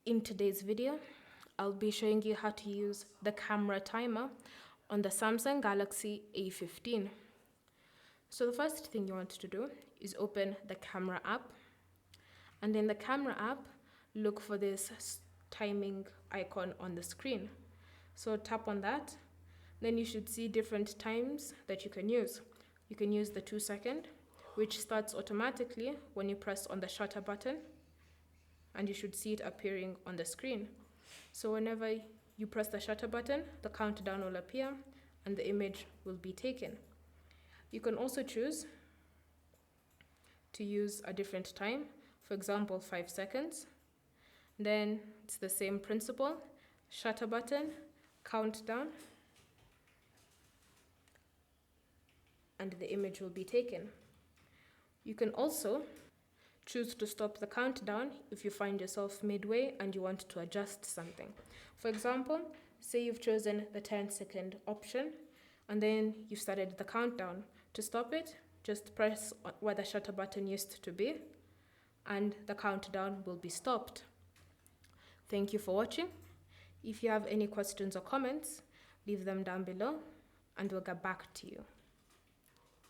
In today's video, I'll be showing you how to use the camera timer on the Samsung Galaxy A15. So the first thing you want to do is open the camera app, and in the camera app, look for this timing icon on the screen. So tap on that, then you should see different times that you can use. You can use the 2-second, which starts automatically when you press on the shutter button, and you should see it appearing on the screen. So whenever you press the shutter button, the countdown will appear and the image will be taken. You can also choose to use a different time, for example 5 seconds. Then it's the same principle, shutter button, countdown, and the image will be taken. You can also choose to stop the countdown if you find yourself midway and you want to adjust something. For example, say you've chosen the 10-second option and then you've started the countdown. To stop it, just press where the shutter button used to be and the countdown will be stopped. Thank you for watching. If you have any questions or comments, leave them down below and we'll get back to you.